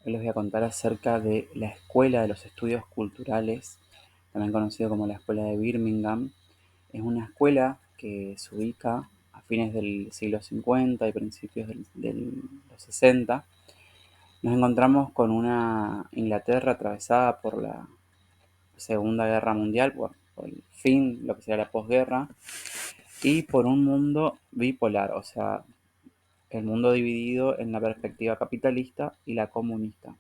Hoy les voy a contar acerca de la Escuela de los Estudios Culturales, también conocido como la Escuela de Birmingham. Es una escuela que se ubica a fines del siglo 50 y principios de los 60. Nos encontramos con una Inglaterra atravesada por la Segunda Guerra Mundial, por el fin, lo que sería la posguerra, y por un mundo bipolar, o sea, el mundo dividido en la perspectiva capitalista y la comunista.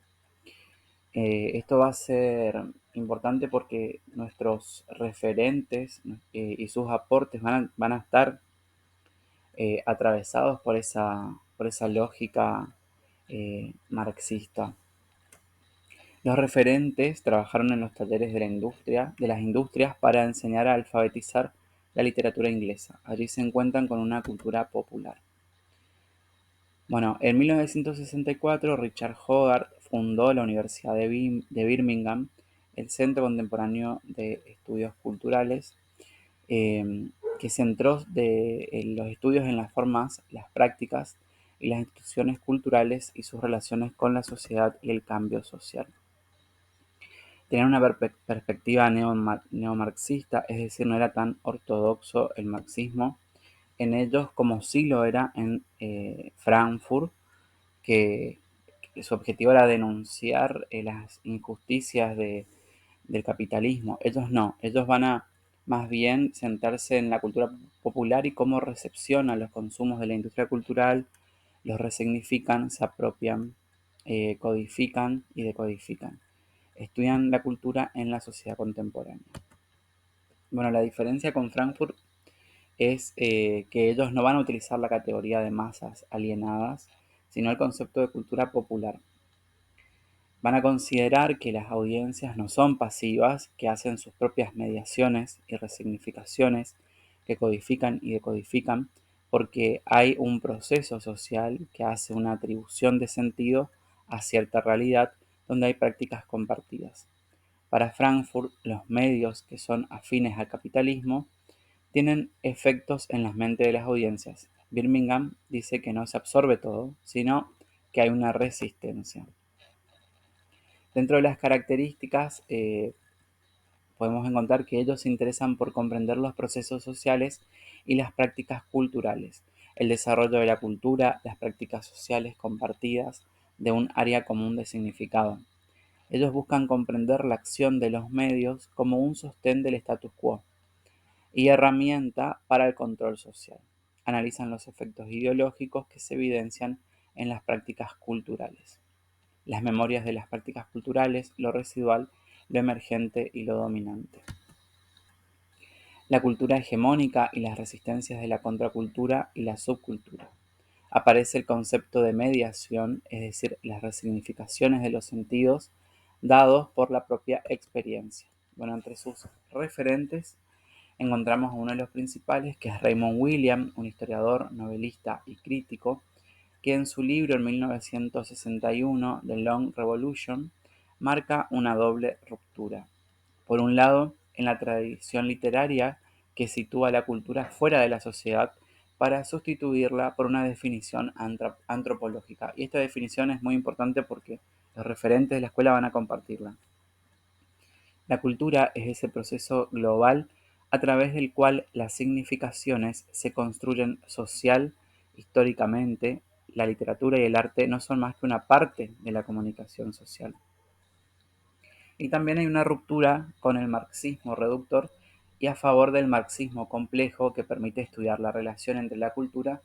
Esto va a ser importante porque nuestros referentes y sus aportes van a estar atravesados por esa lógica marxista. Los referentes trabajaron en los talleres de las industrias para enseñar a alfabetizar la literatura inglesa. Allí se encuentran con una cultura popular. Bueno, en 1964 Richard Hogarth fundó la Universidad de Birmingham, el Centro Contemporáneo de Estudios Culturales, que centró los estudios en las formas, las prácticas y las instituciones culturales y sus relaciones con la sociedad y el cambio social. Tenían una perspectiva neomarxista, es decir, no era tan ortodoxo el marxismo en ellos como sí lo era en Frankfurt, que su objetivo era denunciar las injusticias del capitalismo. Ellos no, ellos van a más bien sentarse en la cultura popular y cómo recepcionan los consumos de la industria cultural, los resignifican, se apropian, codifican y decodifican. Estudian la cultura en la sociedad contemporánea. Bueno, la diferencia con Frankfurt es que ellos no van a utilizar la categoría de masas alienadas, sino el concepto de cultura popular. Van a considerar que las audiencias no son pasivas, que hacen sus propias mediaciones y resignificaciones, que codifican y decodifican, porque hay un proceso social que hace una atribución de sentido a cierta realidad donde hay prácticas compartidas. Para Frankfurt, los medios que son afines al capitalismo tienen efectos en las mentes de las audiencias. Birmingham dice que no se absorbe todo, sino que hay una resistencia. Dentro de las características podemos encontrar que ellos se interesan por comprender los procesos sociales y las prácticas culturales, el desarrollo de la cultura, las prácticas sociales compartidas de un área común de significado. Ellos buscan comprender la acción de los medios como un sostén del status quo y herramienta para el control social. Analizan los efectos ideológicos que se evidencian en las prácticas culturales, las memorias de las prácticas culturales, lo residual, lo emergente y lo dominante. La cultura hegemónica y las resistencias de la contracultura y la subcultura. Aparece el concepto de mediación, es decir, las resignificaciones de los sentidos dados por la propia experiencia. Bueno, entre sus referentes encontramos a uno de los principales, que es Raymond William, un historiador, novelista y crítico, que en su libro en 1961, The Long Revolution, marca una doble ruptura. Por un lado, en la tradición literaria que sitúa la cultura fuera de la sociedad para sustituirla por una definición antropológica. Y esta definición es muy importante porque los referentes de la escuela van a compartirla. La cultura es ese proceso global a través del cual las significaciones se construyen social, históricamente. La literatura y el arte no son más que una parte de la comunicación social. Y también hay una ruptura con el marxismo reductor y a favor del marxismo complejo, que permite estudiar la relación entre la cultura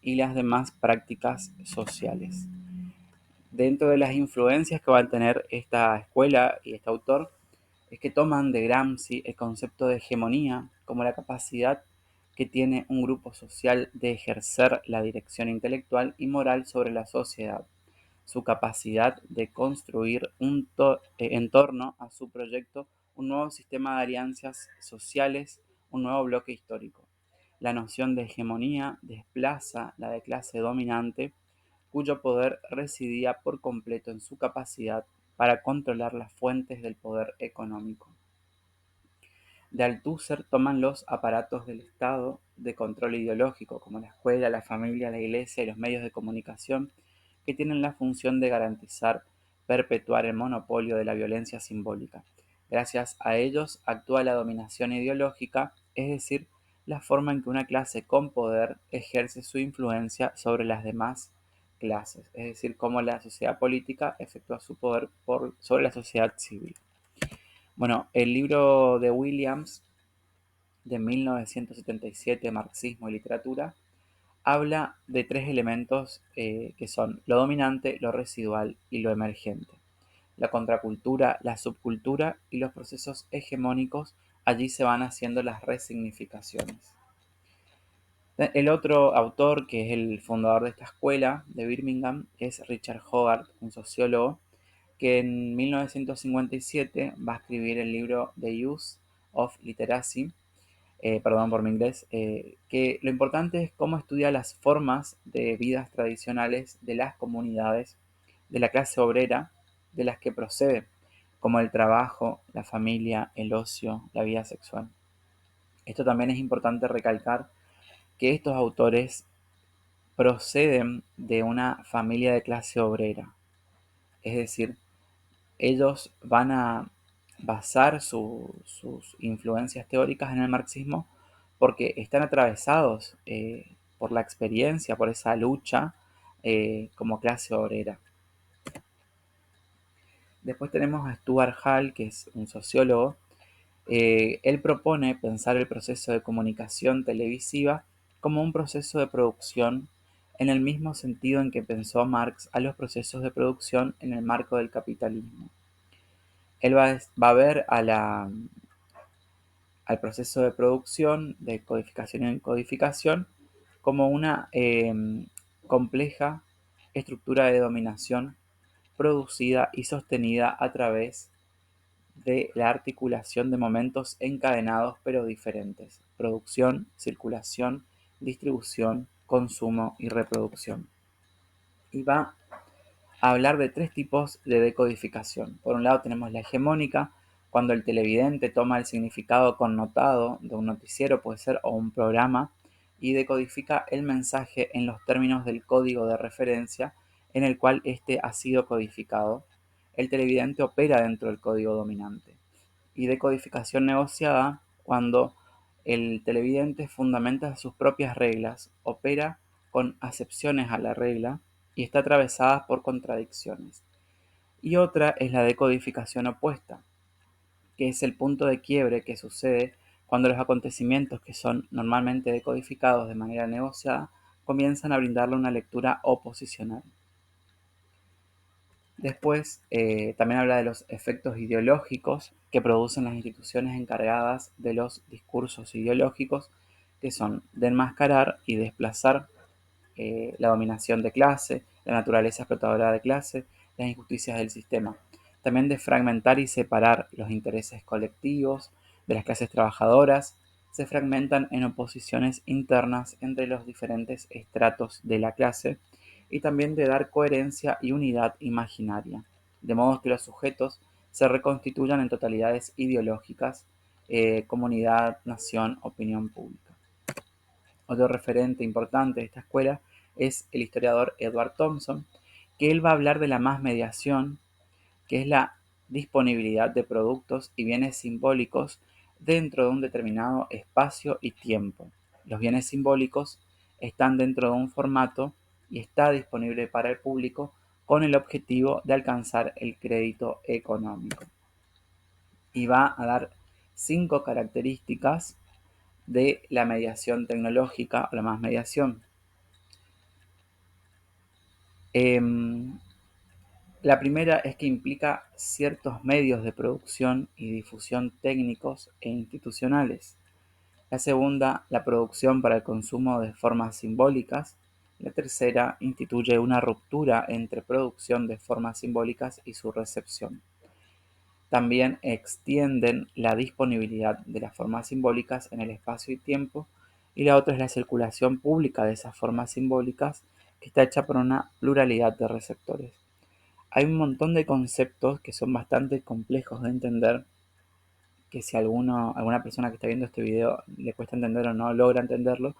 y las demás prácticas sociales. Dentro de las influencias que va a tener esta escuela y este autor, es que toman de Gramsci el concepto de hegemonía como la capacidad que tiene un grupo social de ejercer la dirección intelectual y moral sobre la sociedad, su capacidad de construir en torno a su proyecto un nuevo sistema de alianzas sociales, un nuevo bloque histórico. La noción de hegemonía desplaza la de clase dominante, cuyo poder residía por completo en su capacidad para controlar las fuentes del poder económico. De Althusser toman los aparatos del Estado de control ideológico, como la escuela, la familia, la iglesia y los medios de comunicación, que tienen la función de garantizar perpetuar el monopolio de la violencia simbólica. Gracias a ellos actúa la dominación ideológica, es decir, la forma en que una clase con poder ejerce su influencia sobre las demás clases, es decir, cómo la sociedad política efectúa su poder sobre la sociedad civil. Bueno, el libro de Williams de 1977, Marxismo y Literatura, habla de tres elementos que son lo dominante, lo residual y lo emergente. La contracultura, la subcultura y los procesos hegemónicos, allí se van haciendo las resignificaciones. El otro autor, que es el fundador de esta escuela de Birmingham, es Richard Hogarth, un sociólogo, que en 1957 va a escribir el libro The Use of Literacy, perdón por mi inglés, que lo importante es cómo estudia las formas de vidas tradicionales de las comunidades de la clase obrera de las que procede, como el trabajo, la familia, el ocio, la vida sexual. Esto también es importante recalcar que estos autores proceden de una familia de clase obrera, es decir, ellos van a basar sus influencias teóricas en el marxismo porque están atravesados por la experiencia, por esa lucha como clase obrera. Después tenemos a Stuart Hall, que es un sociólogo. Él propone pensar el proceso de comunicación televisiva como un proceso de producción en el mismo sentido en que pensó Marx a los procesos de producción en el marco del capitalismo. Él va a ver al proceso de producción, de codificación y encodificación, como una compleja estructura de dominación producida y sostenida a través de la articulación de momentos encadenados pero diferentes: producción, circulación, distribución, consumo y reproducción. Y va a hablar de tres tipos de decodificación. Por un lado tenemos la hegemónica, cuando el televidente toma el significado connotado de un noticiero, puede ser, o un programa, y decodifica el mensaje en los términos del código de referencia en el cual éste ha sido codificado. El televidente opera dentro del código dominante. Y decodificación negociada, cuando el televidente fundamenta sus propias reglas, opera con acepciones a la regla y está atravesada por contradicciones. Y otra es la decodificación opuesta, que es el punto de quiebre que sucede cuando los acontecimientos que son normalmente decodificados de manera negociada comienzan a brindarle una lectura oposicional. Después, también habla de los efectos ideológicos que producen las instituciones encargadas de los discursos ideológicos, que son de enmascarar y desplazar la dominación de clase, la naturaleza explotadora de clase, las injusticias del sistema. También de fragmentar y separar los intereses colectivos de las clases trabajadoras, se fragmentan en oposiciones internas entre los diferentes estratos de la clase, y también de dar coherencia y unidad imaginaria, de modo que los sujetos se reconstituyan en totalidades ideológicas, comunidad, nación, opinión pública. Otro referente importante de esta escuela es el historiador Edward Thompson, que él va a hablar de la más mediación, que es la disponibilidad de productos y bienes simbólicos dentro de un determinado espacio y tiempo. Los bienes simbólicos están dentro de un formato y está disponible para el público con el objetivo de alcanzar el crédito económico. Y va a dar 5 características de la mediación tecnológica o la más mediación. La primera es que implica ciertos medios de producción y difusión técnicos e institucionales. La segunda, la producción para el consumo de formas simbólicas. La tercera, instituye una ruptura entre producción de formas simbólicas y su recepción. También extienden la disponibilidad de las formas simbólicas en el espacio y tiempo. Y la otra es la circulación pública de esas formas simbólicas, que está hecha por una pluralidad de receptores. Hay un montón de conceptos que son bastante complejos de entender, que si alguna persona que está viendo este video le cuesta entender o no logra entenderlo,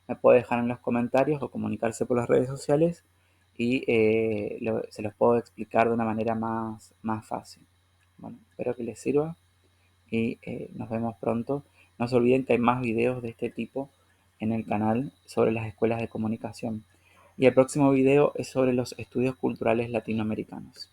me puede dejar en los comentarios o comunicarse por las redes sociales y se los puedo explicar de una manera más fácil. Bueno, espero que les sirva y nos vemos pronto. No se olviden que hay más videos de este tipo en el canal sobre las escuelas de comunicación. Y el próximo video es sobre los estudios culturales latinoamericanos.